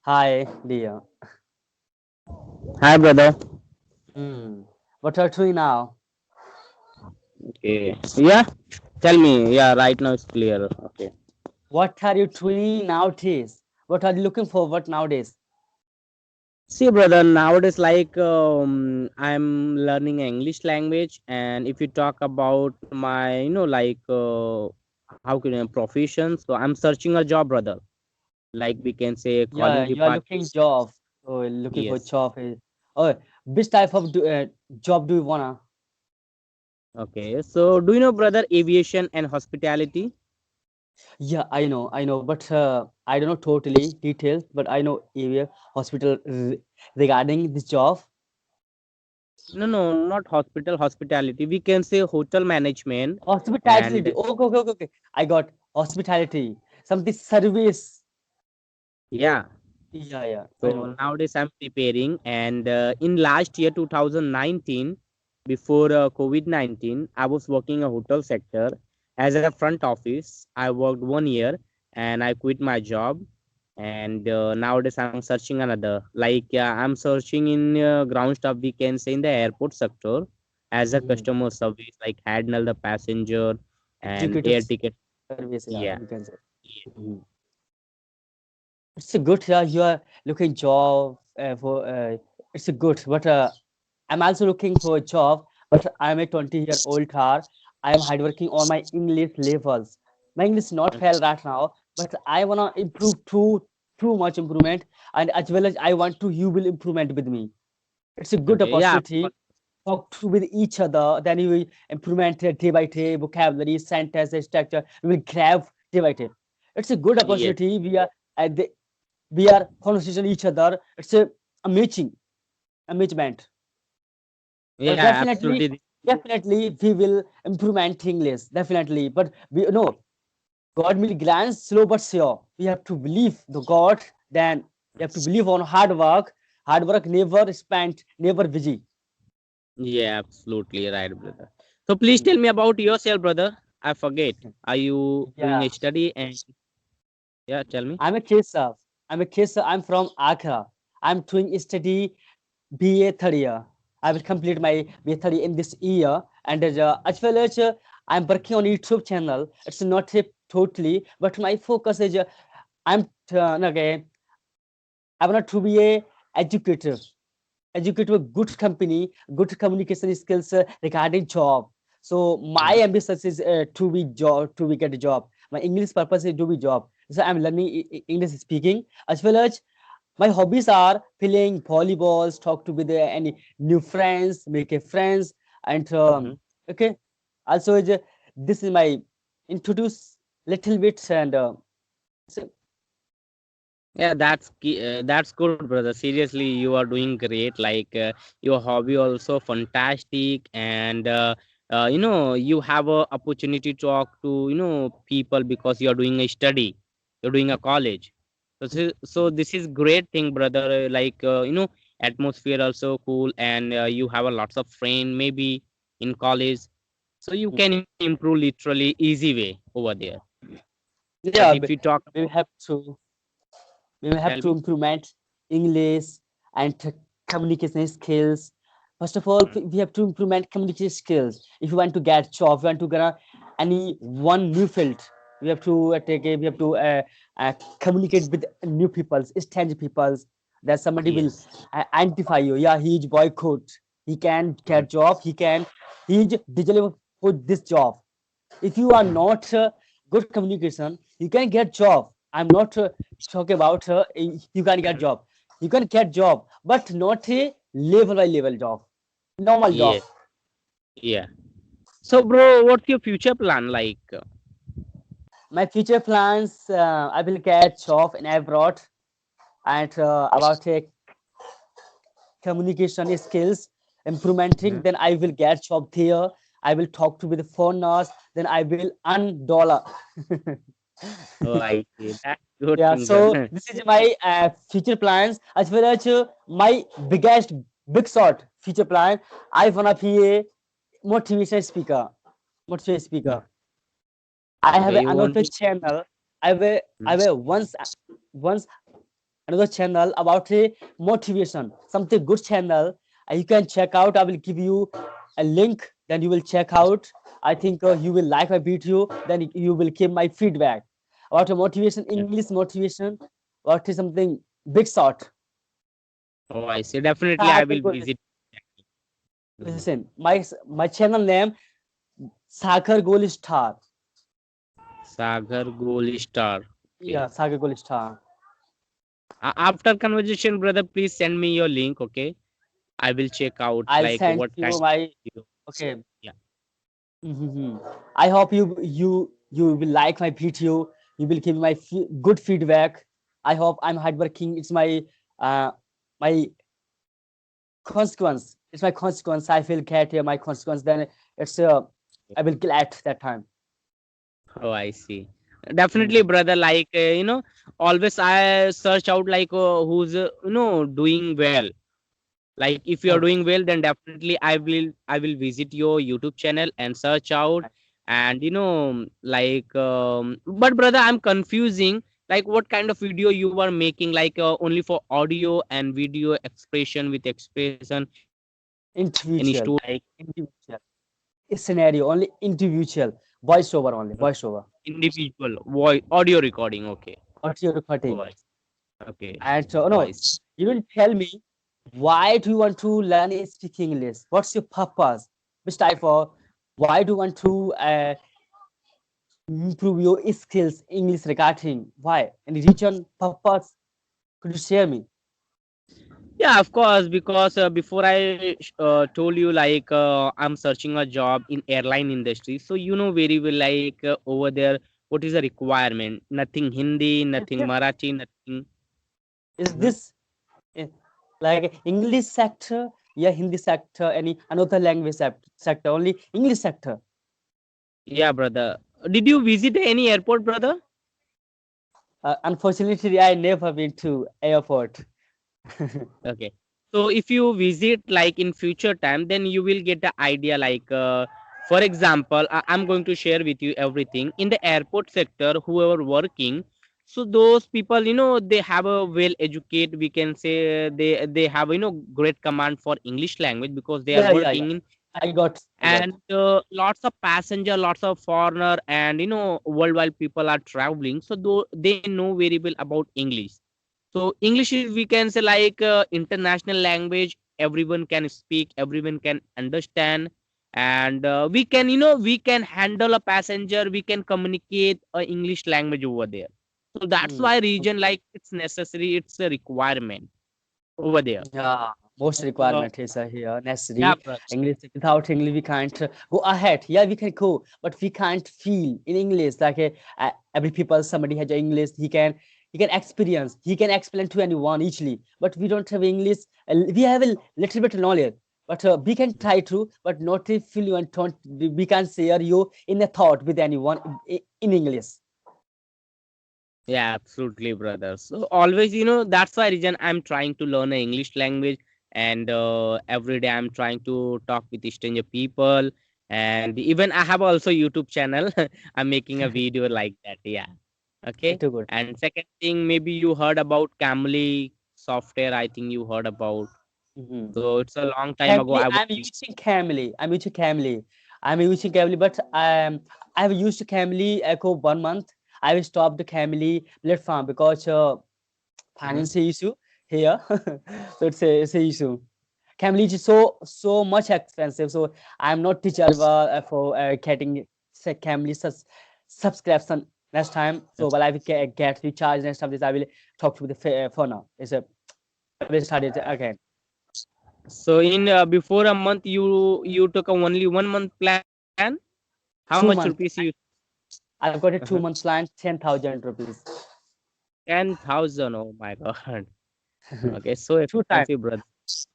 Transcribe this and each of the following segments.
Hi, dear. Hi, brother. Hmm. What are you doing now? Okay. Yeah. Tell me. Yeah. Right now it's clear. Okay. What are you doing nowadays? What are you looking forward nowadays? See, brother. Nowadays, like I'm learning English language, and if you talk about my, like how can I profession? So I'm searching a job, brother. Like we can say Yeah, calling you are looking department. job. Oh, looking for Yes. job. Oh, which type of job do you wanna? Okay. So do you know, brother, aviation and hospitality? Yeah, I know, but I don't know totally details, but I know area hospital regarding this job. No, no, not hospital. Hospitality. We can say hotel management Hospitality. and Okay, okay, okay, okay. I got hospitality. Something service. yeah. Yeah, yeah, I know. So nowadays I'm preparing, and in last year 2019, before COVID-19, I was working a hotel sector as a front office. I worked 1 year, and I quit my job. And nowadays I'm searching another. Like I'm searching in ground staff. We can say in the airport sector as a Mhm. customer service, like handle the passenger and Executive air ticket. service, yeah, Yeah. we can say. Mhm. It's a good, yeah, you are looking job for, it's a good, but I'm also looking for a job, but I'm a 20-year-old car. I'm hard working on my English levels. My English is not fail right now, but I wanna improve too much improvement, and as well as I want to you will improvement with me. It's a good Okay. Yeah. opportunity. Talk to with each other, then you will implement day by day vocabulary, sentence, structure. We will grab day by day. It's a good Yes. opportunity. At the, we are conversation each other. It's a matching, a matchment. But Yeah. Absolutely. definitely we will improvement English. Definitely. But we know God will grant slow but sure. We have to believe the God. Then we have to believe on hard work. Hard work never spent, never busy. Yeah, absolutely right, brother. So please Mhm. tell me about yourself, brother. I forget. Are you doing Yeah. a study? And yeah, tell me. I'm a Keshav. I'm a Keshav. I'm from Agra. I'm doing study BA third year. I will complete my BA third year in this year. And as well as I'm working on YouTube channel. It's not a totally, but my focus is I'm okay. I want to be a educator. Educator with good company, good communication skills regarding job. So my Mhm. ambition is to be get a job. My English purpose is to be job. So I'm learning English speaking as well as my hobbies are playing volleyballs, talk to with any new friends, make a friends, and Mhm. okay. Also, this is my introduce little bit and so, Yeah, that's good, brother. Seriously, you are doing great. Like your hobby also fantastic, and you have a opportunity to talk to people because you are doing a study, you're doing a college. So this is great thing, brother. Like atmosphere also cool, and you have a lots of friend maybe in college, so you can improve literally easy way over there. But yeah, if you talk we about, have to we will have tell to me. implement English and communication skills. First of all, we have to implement communication skills. If you want to get job, if you want to get any one new field, we have to we have to communicate with new peoples, strange peoples. That somebody will Yes. identify you. Yeah, he is boycott. He can get job. He is digitally for this job. If you are not good communication, you can get job. I'm not talking about you can get job. You can get job, but not a level by level job, normal job. Yes. Yeah. So, bro, what's your future plan like? My future plans, I will get job in abroad and about communication skills implementing, Mhm. then I will get job there. I will talk to with the foreigners, then I will earn dollar. Oh, I see. That's good Yeah, thing, so brother. this is my future plans as well as my biggest big shot future plan. I wanna be a motivational speaker. Motivational speaker. I have Okay, you want another to? channel. I Mhm. will once another channel about a motivation, something good channel. You can check out. I will give you a link. Then you will check out. I think you will like my video. Then you will give my feedback about a motivation, English motivation. What is something big shot? Oh, I see. Definitely, I Sagar will Gold. visit. Mhm. Listen, my channel name Sagar Gold Star. Sagar Gold Star. Okay. Yeah, Sagar Gold Star. After conversation, brother, please send me your link. Okay, I will check out I'll like send what you kind of my video. okay. Yeah. Mhm. I hope you will like my video. You will give my good feedback. I hope I'm hardworking. It's my consequence. It's my consequence. I feel get my consequence. Then it's I will glad that time. Oh, I see. Definitely, Mm. brother. Like always I search out like who's doing well. Like if you are Okay. doing well, then definitely I will visit your YouTube channel and search out. And like but brother, I'm confusing like what kind of video you are making, like only for audio and video expression with expression, any story Individual, like individual. A scenario only individual. Voice over only. Voice over. individual voice audio recording. Okay. What you're Oh, recording. I see. Okay. And Oh, no, I see. you will tell me why do you want to learn speak English? What's your purpose? Which type of why do you want to improve your skills English regarding? Why? Any reason, purpose? Could you share me? Yeah, of course, because before I told you like I'm searching a job in airline industry, so you know very well like over there what is the requirement? Nothing Hindi, Is nothing this Marathi, nothing. is Mhm. this eh, like English sector? Yeah, Hindi sector, any another language sector, only English sector. Yeah, brother. Did you visit any airport, brother? Unfortunately, I never been to airport. Okay. So if you visit like in future time, then you will get the idea like for example, I'm going to share with you everything in the airport sector, whoever working. So those people, they have a well educated, we can say they have great command for English language because they are Yeah, yeah, yeah. working in. I got. And lots of passenger, lots of foreigner, and worldwide people are traveling, so though they know very well about English. So English is, we can say, like international language. Everyone can speak, everyone can understand, and we can handle a passenger. We can communicate a English language over there. So that's Mm. why region like it's necessary. It's a requirement over there. Yeah, most Uh, requirement is here yeah, necessary. brother. English without English we can't go ahead. Yeah, we can go, but we can't feel in English like every people. Somebody has English, he can experience, he can explain to anyone easily. But we don't have English. We have a little bit knowledge, but we can try to, but not if fluent. Don't we can't share you in a thought with anyone in English. Yeah, absolutely, brother. So always, that's why reason I'm trying to learn a English language, and every day I'm trying to talk with stranger people, and even I have also YouTube channel. I'm making a video like that. Yeah. Okay. Too good. And second thing, maybe you heard about Camly software. I think you heard about. Mhm. So it's a long time ago. Camly, I was. I'm using Camly. I'm using Camly. I'm using Camly, but I've used Camly Echo 1 month. I will stop the Camly platform because Mhm. financial issue here. So it's a issue. Camly is so much expensive. So I'm not deserve for getting say Camly subscription next time. So while I will get recharge next time, this I will talk to the phone now. It's a I will start it again. So in before a month, you took a only 1 month plan. How much rupees you? 2 months. I've got a Uh-huh. 2 months plan, 10,000 rupees. 10,000. Oh my God. Okay, so Two times. expensive, brother.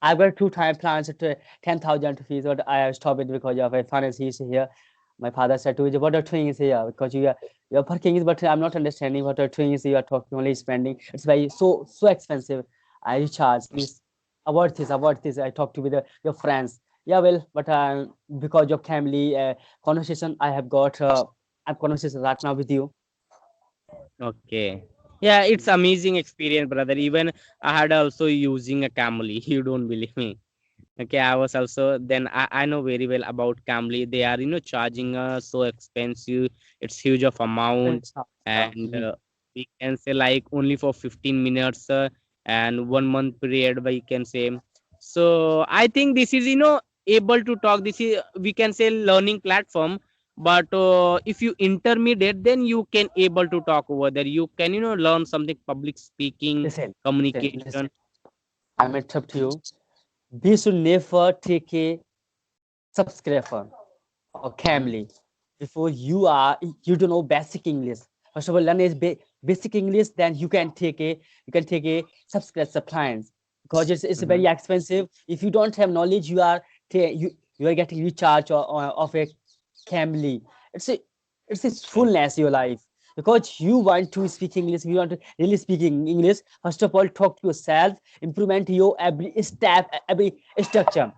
I've got 2 time plans at 10,000 rupees, but I have stopped it because of a finance issue here. My father said to me, "What are doing is here because you're working is, but I'm not understanding what are doing is you are talking only spending. It's very so expensive. I recharge. Please avoid this, avoid this. I talk to with your friends. Yeah, well, but because of family conversation, I have got a conversation right now with you. Okay. Yeah, it's amazing experience, brother. Even I had also using a Camry. You don't believe me. Okay, I was also then I know very well about Camry. They are charging us so expensive. It's huge of amount, It's not, and we can say like only for 15 minutes and 1 month period. We can say. So I think this is able to talk. This is we can say learning platform. But if you intermediate, then you can able to talk over there. You can learn something public speaking, listen. communication. I'm interrupt you. We should never take a subscriber or Mhm. family before you don't know basic English. First of all, learn is basic English, then you can take a subscription plans because it's Mhm. very expensive. If you don't have knowledge, you are getting recharge of a family. It's a it's a Okay. fullness your life because you want to speak English. You want to really speak English. First of all, talk to yourself, implement your every step, every structure.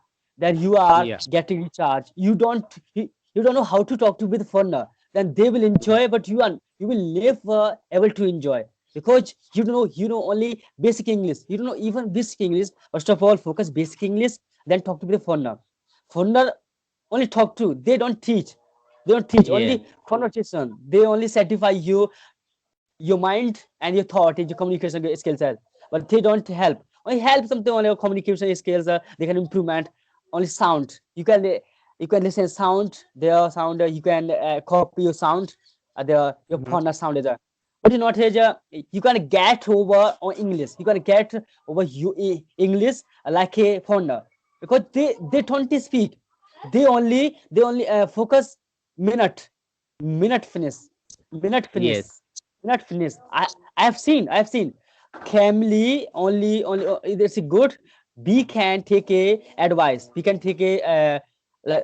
Then you are Yeah. getting recharged. You don't know how to talk to with foreigner. Then they will enjoy, but you will never able to enjoy because you know only basic English. You don't know even basic English. First of all, focus basic English. Then talk to the foreigner. Foreigner only talk to. They don't teach. They don't teach. Yeah. Only conversation. They only satisfy your mind and your thought and your communication skills are, but they don't help. Only help something on your communication skills. They can improvement. Only sound. You can listen sound. Their sound. You can copy your sound. Your Mhm. partner sound is but you not you can get over on English. You can get over English like a foreigner because they don't speak. They only focus minute minute finish minute finish Yes. minute finish. I have seen Camly only it's a good. We can take a advice. We can take a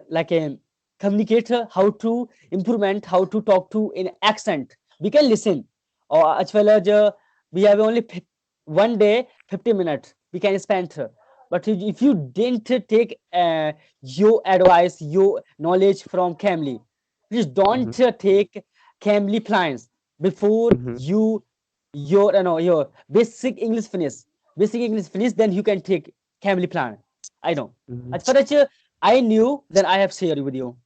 like a communicator how to improvement how to talk to in accent. We can listen or as well as we have only 1 day 50 minutes we can spend. But if you didn't take your advice, your knowledge from Camly, please Mhm. don't take Cambly plans before Mhm. your basic English finish. Basic English finish, then you can take Cambly plan. I know. Mhm. As far as I knew, then I have shared with you.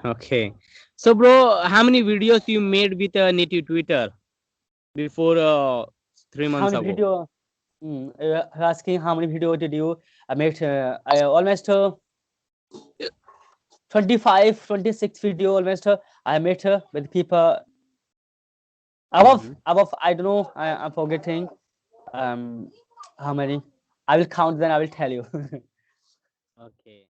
Okay. So, bro, how many videos you made with native Twitter before 3 months How many ago? video? Asking how many video did you make? I almost 25, 26 video almost. I made with people above Mhm. above. I don't know. I'm forgetting. Um, how many? I will count. Then I will tell you. Okay.